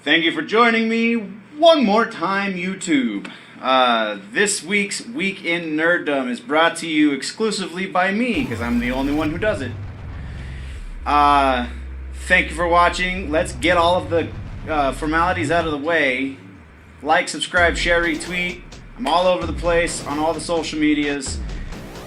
Thank you for joining me one more time, YouTube. This week's Week in Nerdom is brought to you exclusively by me, because I'm the only one who does it. Thank you for watching. Let's get all of the formalities out of the way. Like, subscribe, share, retweet. I'm all over the place on all the social medias.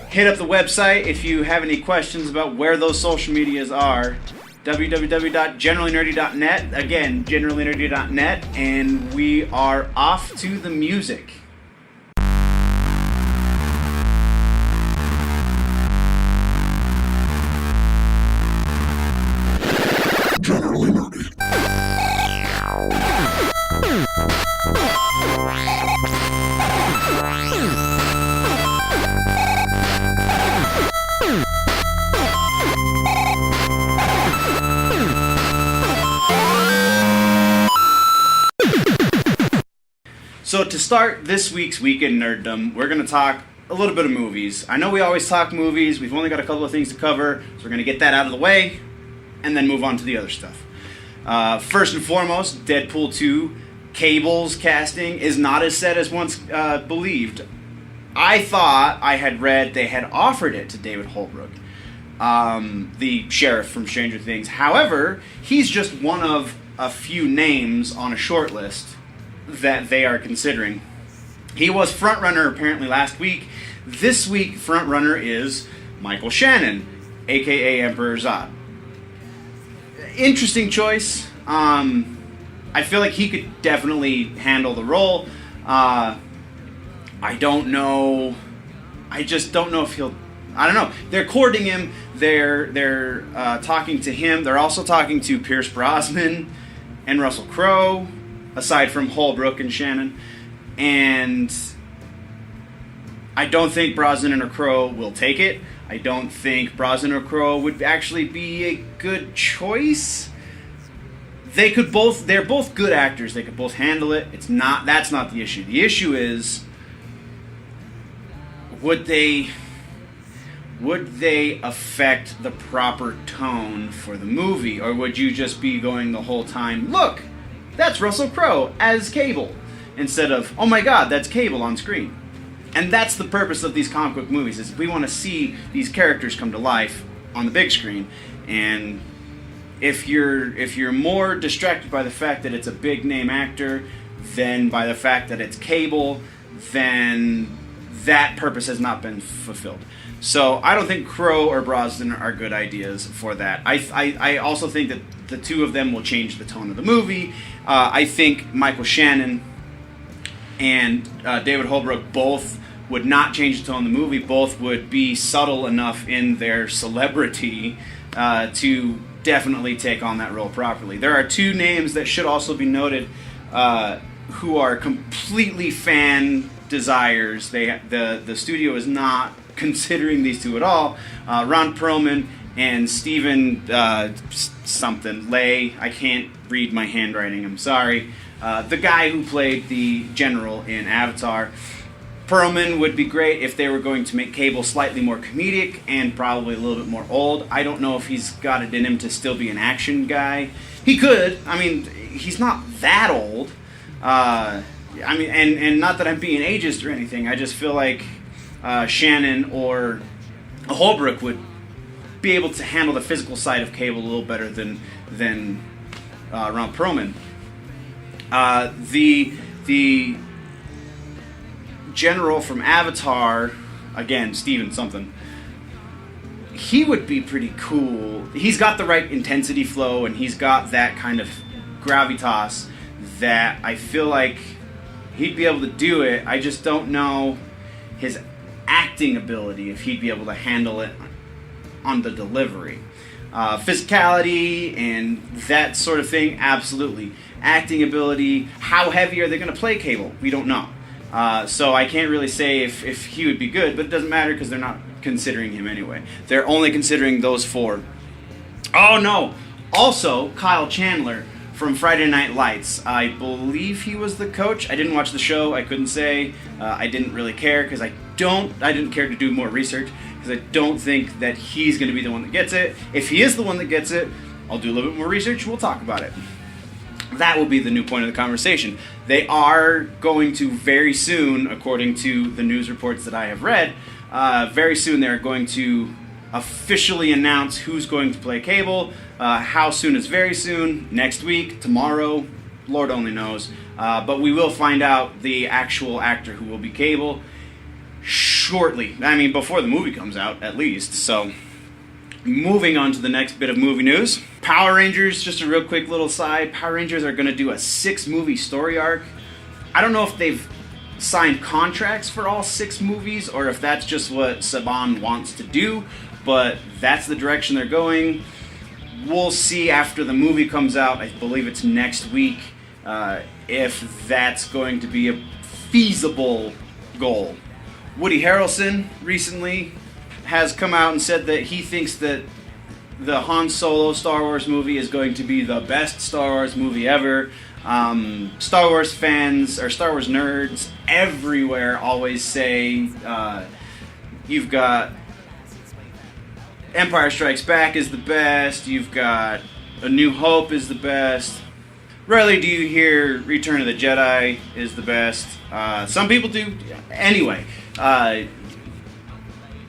Hit up the website if you have any questions about where those social medias are. www.generallynerdy.net. Again, generallynerdy.net. And we are off to the music. Generally Nerdy. So to start this week's Week in Nerdom, we're going to talk a little bit of movies. I know we always talk movies. We've only got a couple of things to cover, so we're going to get that out of the way and then move on to the other stuff. First and foremost, Deadpool 2, Cable's casting is not as set as once believed. I thought I had read they had offered it to David Holbrook, the sheriff from Stranger Things. However, he's just one of a few names on a short list that they are considering. He was frontrunner apparently last week. This week, frontrunner is Michael Shannon, aka Emperor Zod. Interesting choice. I feel like he could definitely handle the role. I don't know. I just don't know if he'll. I don't know. They're courting him. They're talking to him. They're also talking to Pierce Brosnan and Russell Crowe, aside from Holbrook and Shannon. And I don't think Brosnan or Crowe will take it. I don't think Brosnan or Crowe would actually be a good choice. They're both good actors. They could both handle it. That's not the issue. The issue is, would they affect the proper tone for the movie? Or would you just be going the whole time, look, that's Russell Crowe as Cable, instead of, oh my god, that's Cable on screen? And that's the purpose of these comic book movies, is we want to see these characters come to life on the big screen. And if you're more distracted by the fact that it's a big name actor than by the fact that it's Cable, then that purpose has not been fulfilled. So I don't think Crowe or Brosnan are good ideas for that. I also think that the two of them will change the tone of the movie. I think Michael Shannon and David Holbrook both would not change the tone of the movie. Both would be subtle enough in their celebrity to definitely take on that role properly. There are two names that should also be noted who are completely fan desires. The studio is not considering these two at all. Ron Perlman and Stephen something Lay. I can't read my handwriting, I'm sorry. The guy who played the general in Avatar. Perlman would be great if they were going to make Cable slightly more comedic and probably a little bit more old. I don't know if he's got it in him to still be an action guy. He could. I mean, he's not that old. I mean, and not that I'm being ageist or anything. I just feel like Shannon or Holbrook would be able to handle the physical side of Cable a little better than Ron Perlman. The general from Avatar, again, Steven something, he would be pretty cool. He's got the right intensity flow, and he's got that kind of gravitas that I feel like he'd be able to do it. I just don't know his acting ability, if he'd be able to handle it on the delivery. Physicality and that sort of thing, absolutely. Acting ability, how heavy are they going to play Cable? We don't know. So I can't really say if he would be good, but it doesn't matter because they're not considering him anyway. They're only considering those four. Oh no! Also, Kyle Chandler from Friday Night Lights. I believe he was the coach. I didn't watch the show. I couldn't say. I didn't really care because I didn't care to do more research because I don't think that he's going to be the one that gets it. If he is the one that gets it, I'll do a little bit more research and we'll talk about it. That will be the new point of the conversation. They are going to very soon, according to the news reports that I have read, very soon they're going to officially announce who's going to play Cable. How soon is very soon? Next week, tomorrow, Lord only knows. But we will find out the actual actor who will be Cable shortly. I mean, before the movie comes out, at least. So, moving on to the next bit of movie news. Power Rangers, just a real quick little side. Power Rangers are going to do a 6-movie story arc. I don't know if they've signed contracts for all 6 movies or if that's just what Saban wants to do, but that's the direction they're going. We'll see after the movie comes out. I believe it's next week, if that's going to be a feasible goal. Woody Harrelson recently has come out and said that he thinks that the Han Solo Star Wars movie is going to be the best Star Wars movie ever. Star Wars fans, or Star Wars nerds everywhere always say you've got Empire Strikes Back is the best, you've got A New Hope is the best. Rarely do you hear Return of the Jedi is the best. Some people do. Anyway,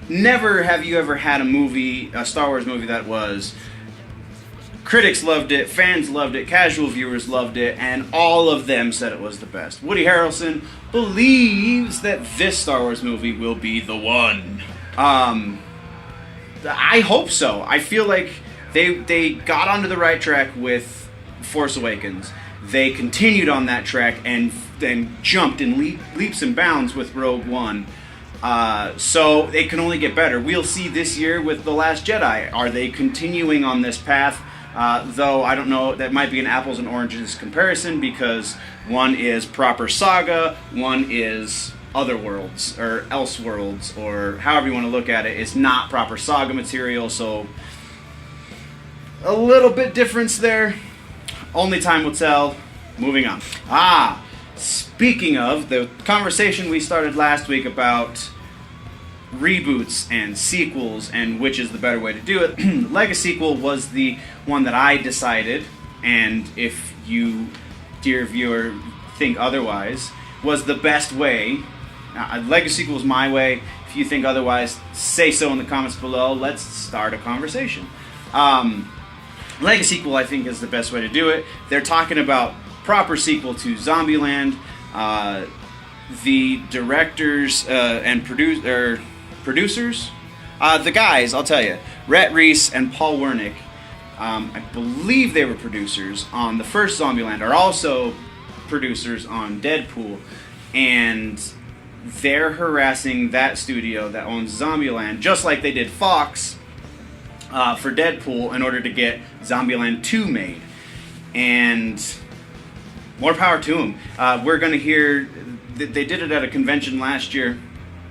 never have you ever had a Star Wars movie that was... Critics loved it, fans loved it, casual viewers loved it, and all of them said it was the best. Woody Harrelson believes that this Star Wars movie will be the one. I hope so. I feel like they got onto the right track with Force Awakens. They continued on that track and then jumped in leaps and bounds with Rogue One. So it can only get better. We'll see this year with The Last Jedi. Are they continuing on this path? Though I don't know, that might be an apples and oranges comparison because one is proper saga, one is Otherworlds or Elseworlds or however you want to look at it. It's not proper saga material, so a little bit difference there. Only time will tell. Moving on. Speaking of the conversation we started last week about reboots and sequels and which is the better way to do it, Legasequel was the one that I decided, and if you, dear viewer, think otherwise, was the best way. Legasequel is my way. If you think otherwise, say so in the comments below. Let's start a conversation. Legasequel, I think, is the best way to do it. They're talking about proper sequel to Zombieland. The directors and producers, the guys, I'll tell you, Rhett Reese and Paul Wernick, I believe they were producers on the first Zombieland, are also producers on Deadpool, and they're harassing that studio that owns Zombieland, just like they did Fox for Deadpool, in order to get Zombieland 2 made. And more power to them. We're going to hear, they did it at a convention last year,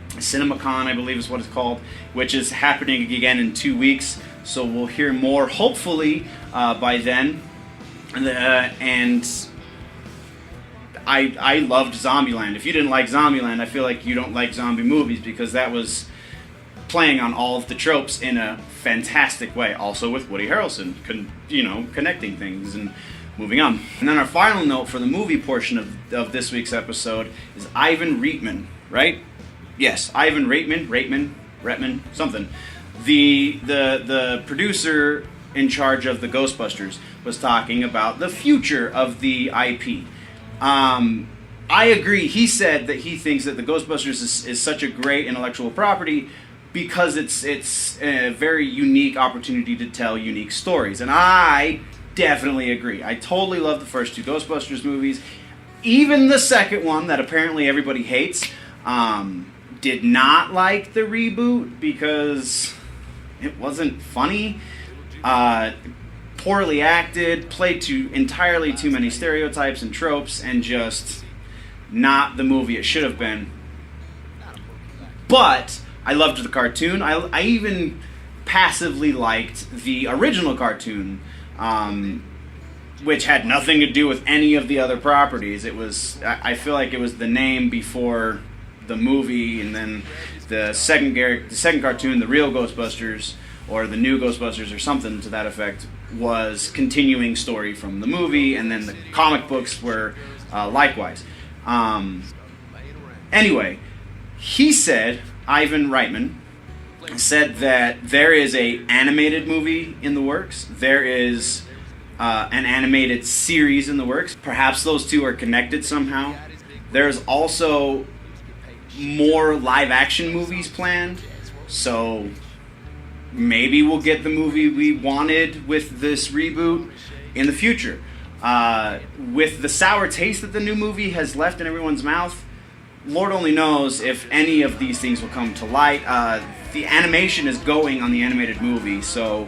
CinemaCon, I believe is what it's called, which is happening again in 2 weeks. So we'll hear more, hopefully, by then. And I loved Zombieland. If you didn't like Zombieland, I feel like you don't like zombie movies, because that was playing on all of the tropes in a fantastic way. Also with Woody Harrelson, connecting things and moving on. And then our final note for the movie portion of this week's episode is Ivan Reitman, right? Yes, Ivan Reitman, something. The producer in charge of the Ghostbusters was talking about the future of the IP. I agree. He said that he thinks that the Ghostbusters is such a great intellectual property because it's a very unique opportunity to tell unique stories. And I definitely agree. I totally love the first 2 Ghostbusters movies. Even the second one that apparently everybody hates. Did not like the reboot because it wasn't funny. Poorly acted, played entirely too many stereotypes and tropes, and just not the movie it should have been. But I loved the cartoon. I even passively liked the original cartoon, which had nothing to do with any of the other properties. I feel like it was the name before the movie, and then the second cartoon, the real Ghostbusters, or the new Ghostbusters, or something to that effect, was continuing story from the movie, and then the comic books were likewise. Anyway, he said, Ivan Reitman said that there is a animated movie in the works. There is an animated series in the works. Perhaps those two are connected somehow. There's also more live action movies planned. So maybe we'll get the movie we wanted with this reboot in the future. With the sour taste that the new movie has left in everyone's mouth, Lord only knows if any of these things will come to light. The animation is going on the animated movie, so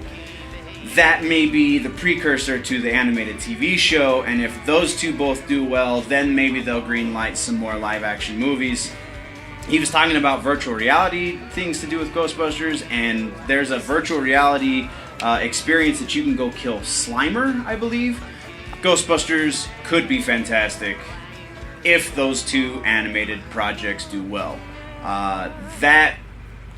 that may be the precursor to the animated TV show, and if those two both do well, then maybe they'll greenlight some more live-action movies. He was talking about virtual reality things to do with Ghostbusters, and there's a virtual reality experience that you can go kill Slimer, I believe. Ghostbusters could be fantastic if those two animated projects do well. That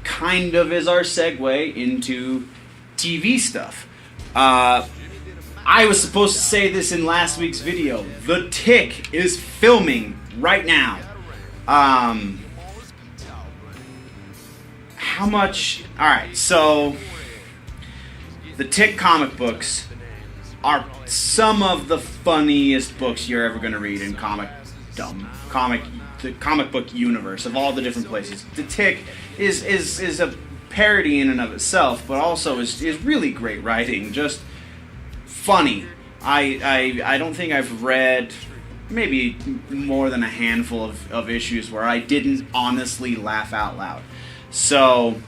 kind of is our segue into TV stuff. I was supposed to say this in last week's video. The Tick is filming right now. How much? Alright, so the Tick comic books are some of the funniest books you're ever going to read in the comic book universe of all the different places. The Tick is a parody in and of itself, but also is really great writing, just funny. I don't think I've read maybe more than a handful of issues where I didn't honestly laugh out loud. So,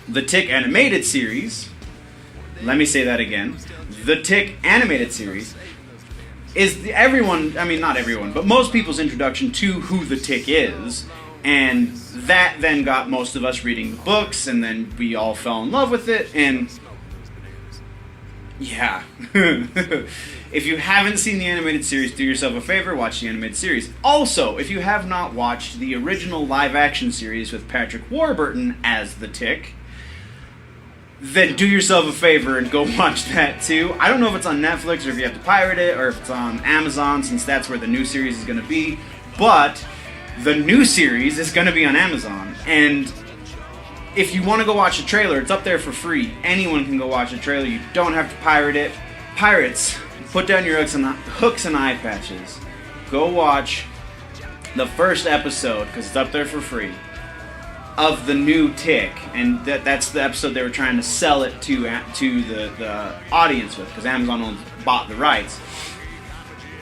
the Tick animated series, let me say that again, the Tick animated series is not everyone, but most people's introduction to who the Tick is, and that then got most of us reading the books, and then we all fell in love with it, and yeah. If you haven't seen the animated series, do yourself a favor, watch the animated series. Also, if you have not watched the original live-action series with Patrick Warburton as the Tick, then do yourself a favor and go watch that too. I don't know if it's on Netflix or if you have to pirate it or if it's on Amazon, since that's where the new series is going to be, but the new series is going to be on Amazon, and if you want to go watch the trailer, it's up there for free. Anyone can go watch the trailer. You don't have to pirate it. Pirates, put down your hooks and eye patches. Go watch the first episode, because it's up there for free, of the new Tick. And that's the episode they were trying to sell it to the audience with, because Amazon bought the rights.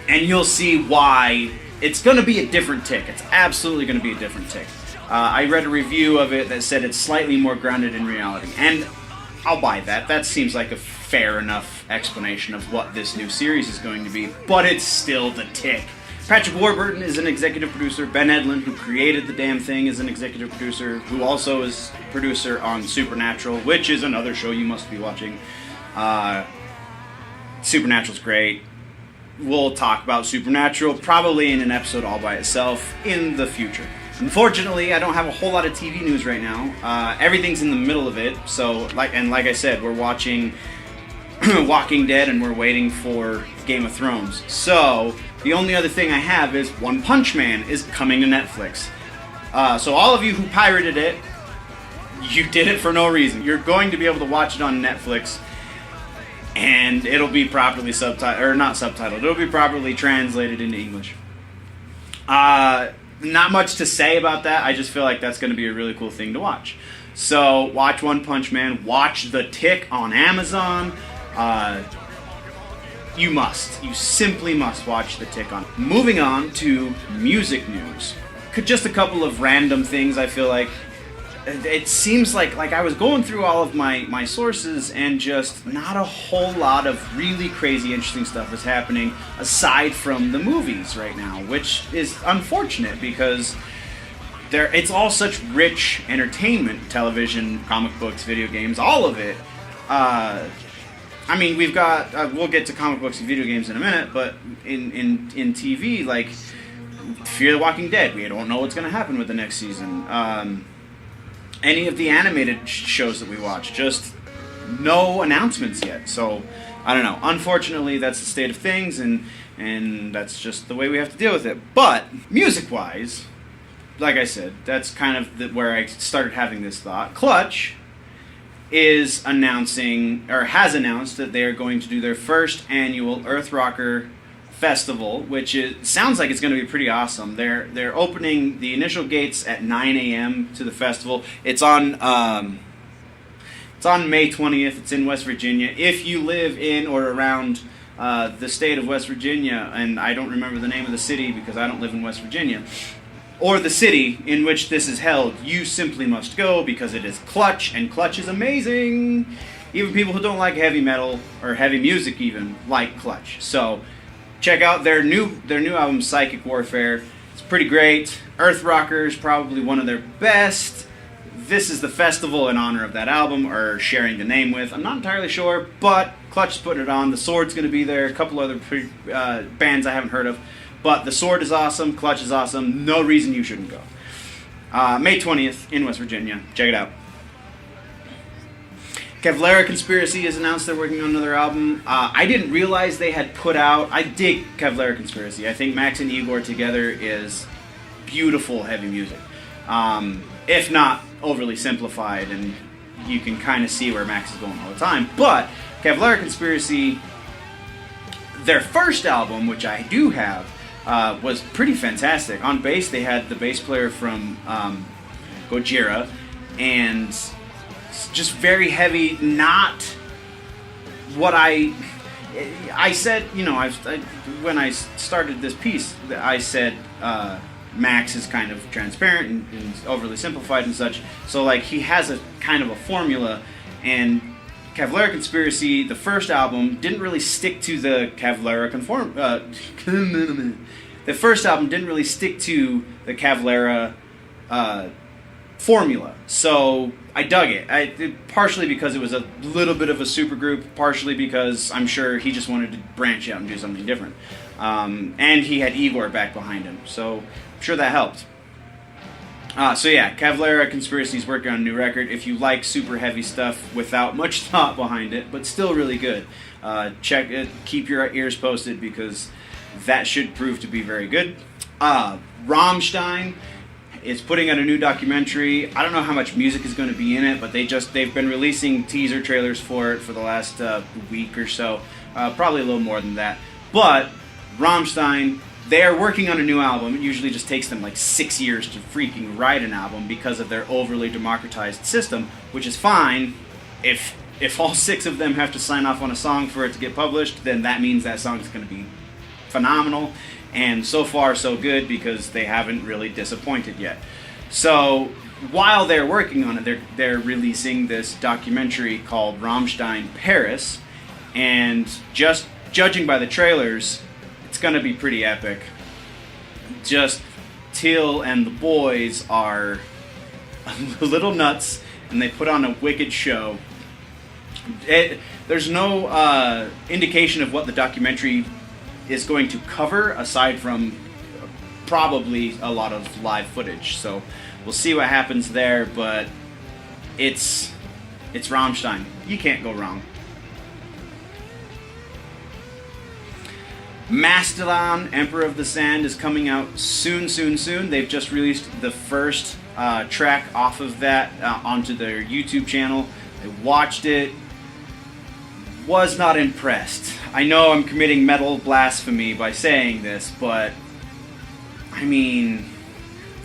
And you'll see why it's going to be a different Tick. It's absolutely going to be a different Tick. I read a review of it that said it's slightly more grounded in reality, and I'll buy that. That seems like a fair enough explanation of what this new series is going to be, but it's still the Tick. Patrick Warburton is an executive producer. Ben Edlund, who created the damn thing, is an executive producer, who also is producer on Supernatural, which is another show you must be watching. Supernatural's great. We'll talk about Supernatural probably in an episode all by itself in the future. Unfortunately, I don't have a whole lot of TV news right now. Everything's in the middle of it. So, like I said, we're watching Walking Dead and we're waiting for Game of Thrones. So, the only other thing I have is One Punch Man is coming to Netflix. So all of you who pirated it, you did it for no reason. You're going to be able to watch it on Netflix, and it'll be properly it'll be properly translated into English. Not much to say about that. I just feel like that's going to be a really cool thing to watch. So, watch One Punch Man. Watch The Tick on Amazon. You must. You simply must watch The Tick on. Moving on to music news. Just a couple of random things, I feel like. It seems like I was going through all of my sources, and just not a whole lot of really crazy interesting stuff is happening aside from the movies right now, which is unfortunate because it's all such rich entertainment: television, comic books, video games, all of it. I mean, we've got we'll get to comic books and video games in a minute, but in TV, like Fear the Walking Dead, we don't know what's going to happen with the next season. Any of the animated shows that we watch, just no announcements yet. So I don't know. Unfortunately, that's the state of things, and that's just the way we have to deal with it. But music-wise, like I said, that's kind of where I started having this thought. Clutch is announcing, or has announced, that they are going to do their first annual Earth Rocker Festival, which sounds like it's going to be pretty awesome. They're opening the initial gates at 9 a.m. to the festival. It's on May 20th. It's in West Virginia. If you live in or around the state of West Virginia, and I don't remember the name of the city because I don't live in West Virginia, or the city in which this is held, you simply must go because it is Clutch, and Clutch is amazing. Even people who don't like heavy metal or heavy music even like Clutch. So check out their new album, Psychic Warfare. It's pretty great. Earth Rockers, probably one of their best. This is the festival in honor of that album, or sharing the name with. I'm not entirely sure, but Clutch is putting it on. The Sword's going to be there. A couple other bands I haven't heard of. But The Sword is awesome. Clutch is awesome. No reason you shouldn't go. May 20th in West Virginia. Check it out. Kevlara Conspiracy has announced they're working on another album. I didn't realize they had put out... I dig Kevlara Conspiracy. I think Max and Igor together is beautiful heavy music. If not overly simplified, and you can kind of see where Max is going all the time. But Kevlara Conspiracy, their first album, which I do have, was pretty fantastic. On bass, they had the bass player from Gojira, and just very heavy. Not what I said. You know, when I started this piece, I said Max is kind of transparent and overly simplified and such. So like he has a kind of a formula, and Kevlara Conspiracy, the first album, didn't really stick to the Kevlara the first album didn't really stick to the Kevlara formula. So I dug it. Partially because it was a little bit of a supergroup, partially because I'm sure he just wanted to branch out and do something different. And he had Igor back behind him, so I'm sure that helped. So yeah, Kevlara Conspiracy is working on a new record. If you like super heavy stuff without much thought behind it, but still really good, check it. Keep your ears posted because that should prove to be very good. Rammstein is putting out a new documentary. I don't know how much music is going to be in it, but they've been releasing teaser trailers for it for the last week or so. Probably a little more than that. But Rammstein, they are working on a new album. It usually just takes them like 6 years to freaking write an album because of their overly democratized system, which is fine. If all 6 of them have to sign off on a song for it to get published, then that means that song is going to be phenomenal. And so far, so good, because they haven't really disappointed yet. So while they're working on it, they're releasing this documentary called Rammstein Paris, and just judging by the trailers, it's going to be pretty epic. Just Till and the boys are a little nuts, and they put on a wicked show. There's no indication of what the documentary is going to cover, aside from probably a lot of live footage. So we'll see what happens there, but it's Rammstein. You can't go wrong. Mastodon, Emperor of the Sand, is coming out soon. They've just released the first track off of that onto their YouTube channel. I watched it. Was not impressed. I know I'm committing metal blasphemy by saying this, but I mean,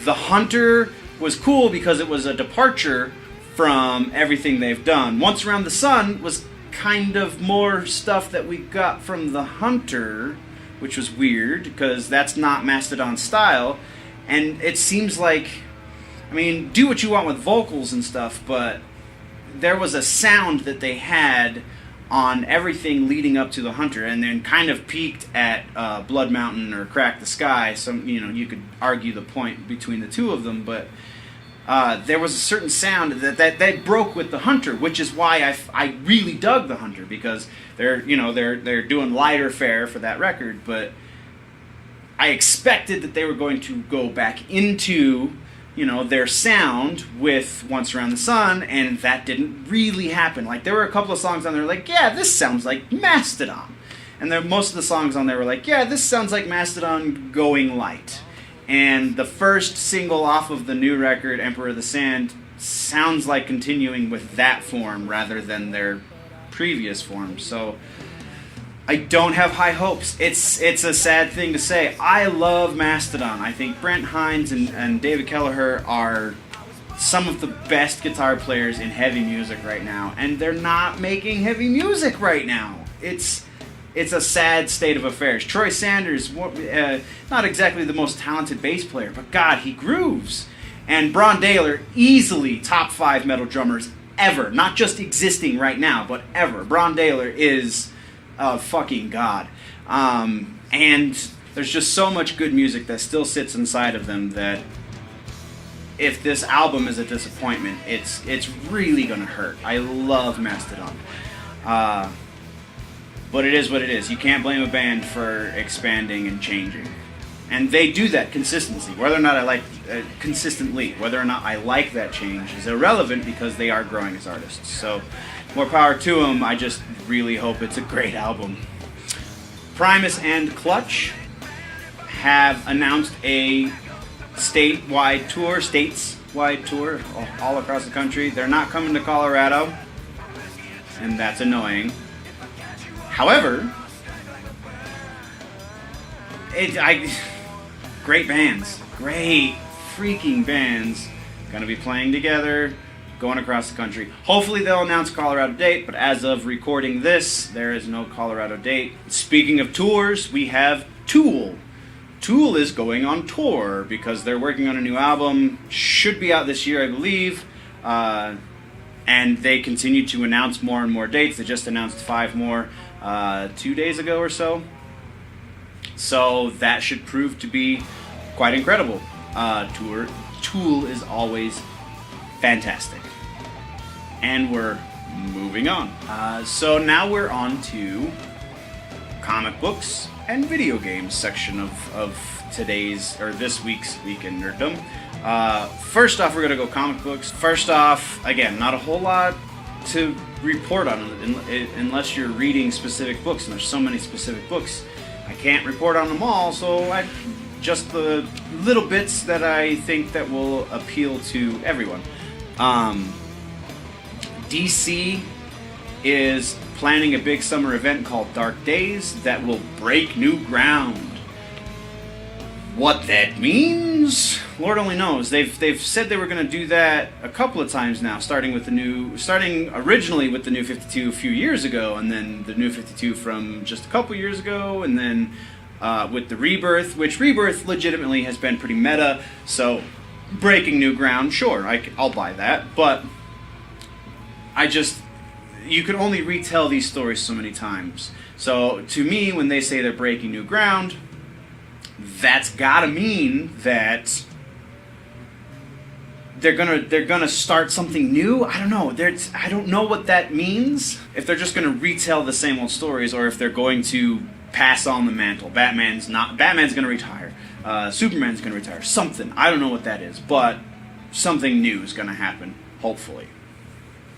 The Hunter was cool because it was a departure from everything they've done. Once Around the Sun was kind of more stuff that we got from The Hunter, which was weird because that's not Mastodon style. And it seems like, I mean, do what you want with vocals and stuff, but there was a sound that they had on everything leading up to The Hunter, and then kind of peaked at Blood Mountain or Crack the Sky. Some, you could argue the point between the two of them, but there was a certain sound that broke with The Hunter, which is why I really dug The Hunter, because they're doing lighter fare for that record. But I expected that they were going to go back into their sound with Once Around the Sun, and that didn't really happen. Like, there were a couple of songs on there like, yeah, this sounds like Mastodon. And most of the songs on there were like, yeah, this sounds like Mastodon going light. And the first single off of the new record, Emperor of the Sand, sounds like continuing with that form rather than their previous form. So I don't have high hopes. It's a sad thing to say. I love Mastodon. I think Brent Hines and David Kelleher are some of the best guitar players in heavy music right now, and they're not making heavy music right now. It's a sad state of affairs. Troy Sanders, not exactly the most talented bass player, but God, he grooves. And Bron Daler, easily top 5 metal drummers ever. Not just existing right now, but ever. Bron Daler is a fucking god. And there's just so much good music that still sits inside of them that if this album is a disappointment, it's really gonna hurt. I love Mastodon. But it is what it is. You can't blame a band for expanding and changing. And they do that consistently. Whether or not I like that change is irrelevant because they are growing as artists. So more power to them. I just really hope it's a great album. Primus and Clutch have announced a stateswide tour all across the country. They're not coming to Colorado, and that's annoying. However, great bands, great freaking bands, gonna be playing together, going across the country. Hopefully they'll announce a Colorado date, but as of recording this, there is no Colorado date. Speaking of tours, we have Tool. Tool is going on tour because they're working on a new album, should be out this year, I believe, and they continue to announce more and more dates. They just announced 5 more 2 days ago or so. So that should prove to be quite incredible. Tool is always fantastic. And we're moving on. So now we're on to comic books and video games section of this week's Week in Nerdom. First off, we're going to go comic books. First off, again, not a whole lot to report on unless you're reading specific books, and there's so many specific books. I can't report on them all, so just the little bits that I think that will appeal to everyone. DC is planning a big summer event called Dark Days that will break new ground. What that means, Lord only knows. They've said they were going to do that a couple of times now, starting originally with the New 52 a few years ago, and then the New 52 from just a couple years ago, and then with the Rebirth, which Rebirth legitimately has been pretty meta, so breaking new ground, sure, I'll buy that, but you can only retell these stories so many times. So to me, when they say they're breaking new ground, that's gotta mean that they're gonna start something new. I don't know. I don't know what that means. If they're just gonna retell the same old stories, or if they're going to pass on the mantle. Batman's gonna retire. Superman's gonna retire. Something. I don't know what that is, but something new is gonna happen. Hopefully.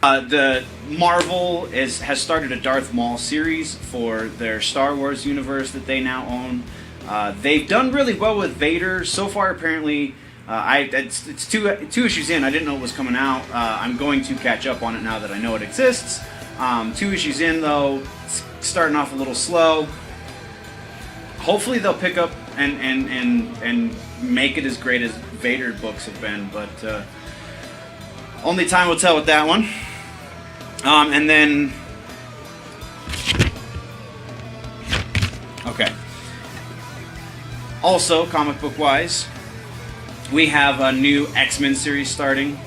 The Marvel has started a Darth Maul series for their Star Wars universe that they now own. They've done really well with Vader so far. Apparently, it's two issues in. I didn't know it was coming out. I'm going to catch up on it now that I know it exists. 2 issues in though, it's starting off a little slow. Hopefully they'll pick up and make it as great as Vader books have been, but only time will tell with that one. And then, okay. Also, comic book wise, we have a new X-Men series starting.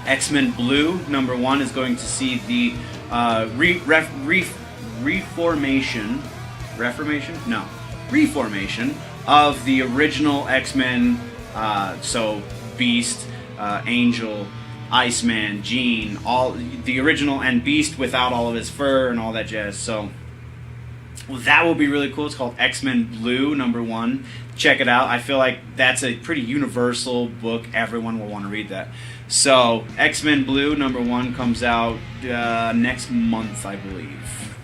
X-Men Blue #1 is going to see the reformation of the original X-Men. So Beast, Angel, Iceman, Jean, all the original, and Beast without all of his fur and all that jazz. So Well, that will be really cool. It's called X-Men Blue #1. Check it out. I feel like that's a pretty universal book. Everyone will want to read that. So X-Men Blue #1 comes out next month, I believe.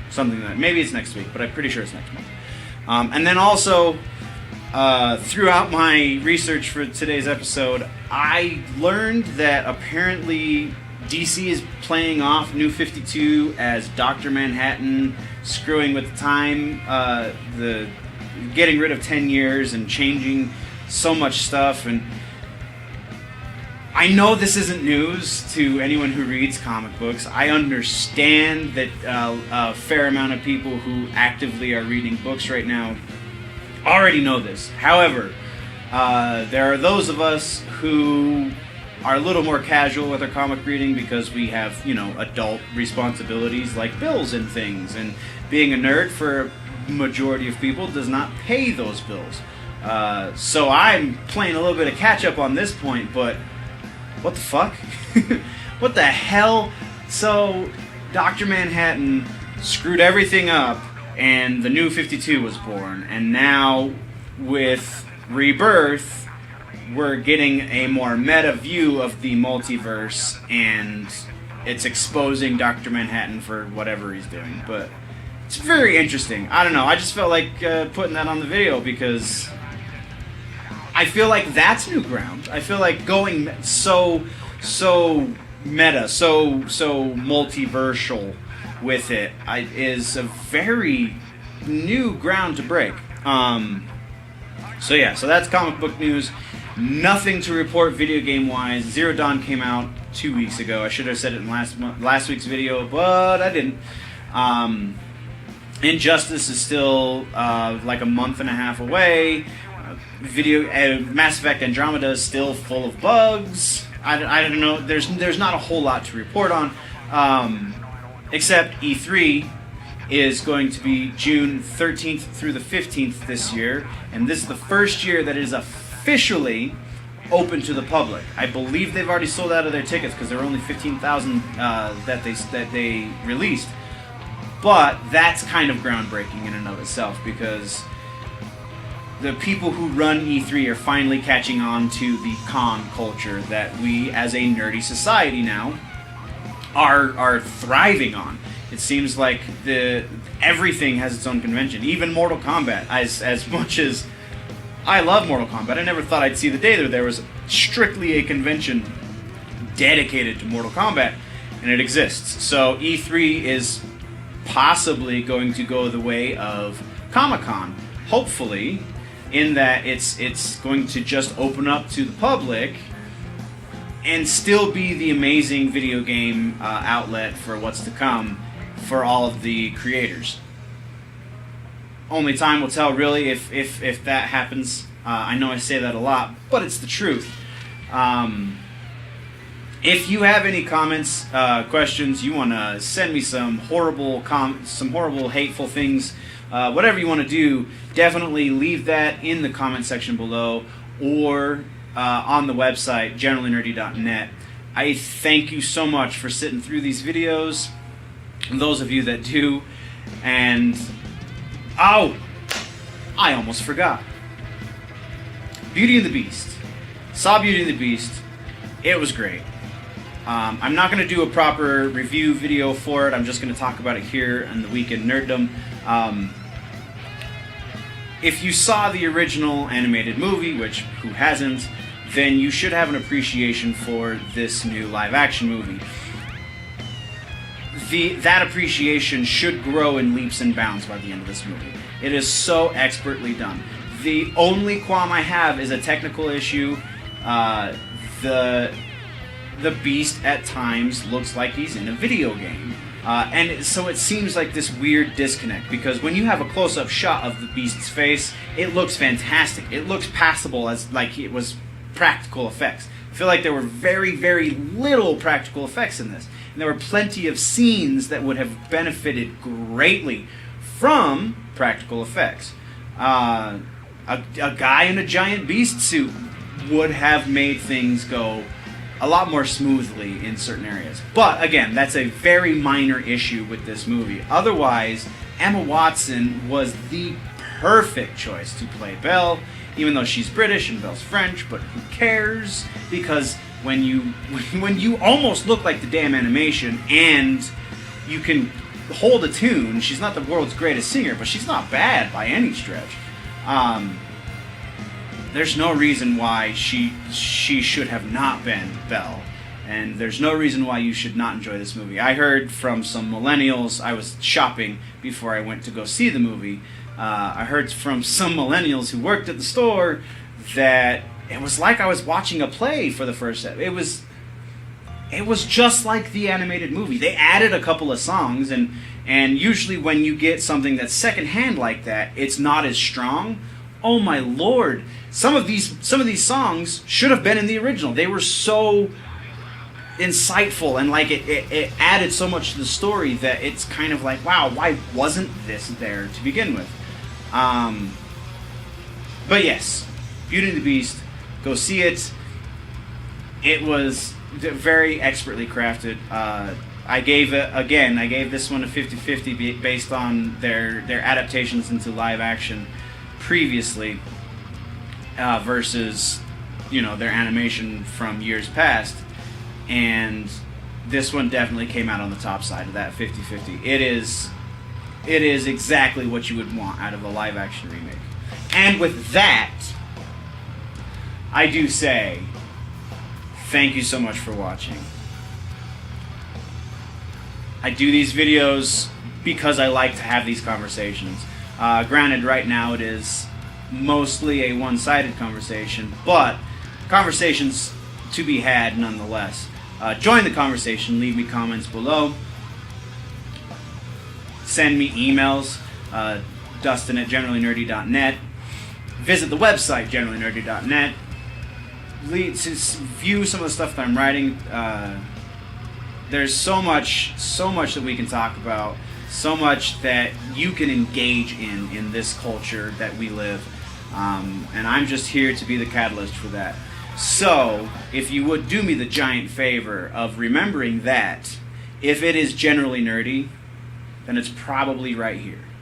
Something like that. Maybe it's next week, but I'm pretty sure it's next month. And then also, throughout my research for today's episode, I learned that apparently DC is playing off New 52 as Dr. Manhattan screwing with the time, the getting rid of 10 years and changing so much stuff. And I know this isn't news to anyone who reads comic books. I understand that a fair amount of people who actively are reading books right now already know this. However, there are those of us who are a little more casual with our comic reading because we have, adult responsibilities like bills and things. And being a nerd for a majority of people does not pay those bills. So I'm playing a little bit of catch up on this point, but what the fuck? What the hell? So Dr. Manhattan screwed everything up and the New 52 was born. And now with Rebirth, we're getting a more meta view of the multiverse, and it's exposing Dr. Manhattan for whatever he's doing. But it's very interesting. I don't know. I just felt like putting that on the video because I feel like that's new ground. I feel like going so meta, so multiversal with it is a very new ground to break. So that's comic book news. Nothing to report video game wise. Zero Dawn came out 2 weeks ago. I should have said it in last week's video, but I didn't. Injustice is still like a month and a half away. Mass Effect Andromeda is still full of bugs. I don't know. There's not a whole lot to report on, except E3 is going to be June 13th through the 15th this year, and this is the first year that it is officially open to the public. I believe they've already sold out of their tickets because there were only 15,000 that they released. But that's kind of groundbreaking in and of itself because the people who run E3 are finally catching on to the con culture that we as a nerdy society now are thriving on. It seems like everything has its own convention, even Mortal Kombat. As much as I love Mortal Kombat, I never thought I'd see the day that there was strictly a convention dedicated to Mortal Kombat, and it exists. So E3 is possibly going to go the way of Comic-Con, hopefully, in that it's going to just open up to the public and still be the amazing video game outlet for what's to come for all of the creators. Only time will tell, really, if that happens. I know I say that a lot, but it's the truth. If you have any comments, questions, you want to send me some horrible, hateful things, whatever you want to do, definitely leave that in the comment section below or on the website, generallynerdy.net. I thank you so much for sitting through these videos, and those of you that do, and I almost forgot. Beauty and the Beast. Saw Beauty and the Beast. It was great. I'm not going to do a proper review video for it. I'm just going to talk about it here on the Weekend Nerdom. If you saw the original animated movie, which who hasn't, then you should have an appreciation for this new live-action movie. That appreciation should grow in leaps and bounds by the end of this movie. It is so expertly done. The only qualm I have is a technical issue. The Beast at times looks like he's in a video game. And so it seems like this weird disconnect, because when you have a close-up shot of the Beast's face, it looks fantastic. It looks passable as like it was practical effects. I feel like there were very, very little practical effects in this. And there were plenty of scenes that would have benefited greatly from practical effects. A guy in a giant beast suit would have made things go a lot more smoothly in certain areas. But again, that's a very minor issue with this movie. Otherwise, Emma Watson was the perfect choice to play Belle, even though she's British and Belle's French, but who cares? Because when you almost look like the damn animation and you can hold a tune, she's not the world's greatest singer, but she's not bad by any stretch. There's no reason why she should have not been Belle. And there's no reason why you should not enjoy this movie. I heard from some millennials, I was shopping before I went to go see the movie, I heard from some millennials who worked at the store that it was like I was watching a play for the first time. It was just like the animated movie. They added a couple of songs, and usually when you get something that's secondhand like that, it's not as strong. Oh my lord! Some of these songs should have been in the original. They were so insightful, and like it added so much to the story that it's kind of like, wow, why wasn't this there to begin with? But yes, Beauty and the Beast, go see it. It was very expertly crafted. I gave this one a 50-50 based on their adaptations into live action previously versus their animation from years past. And this one definitely came out on the top side of that 50-50. It is exactly what you would want out of a live action remake. And with that, I do say thank you so much for watching. I do these videos because I like to have these conversations. Granted, right now it is mostly a one-sided conversation, but conversations to be had nonetheless. Join the conversation, leave me comments below, send me emails, Dustin@generallynerdy.net, visit the website, generallynerdy.net, view some of the stuff that I'm writing. There's so much that we can talk about, so much that you can engage in this culture that we live, and I'm just here to be the catalyst for that. So, if you would do me the giant favor of remembering that if it is generally nerdy, then it's probably right here.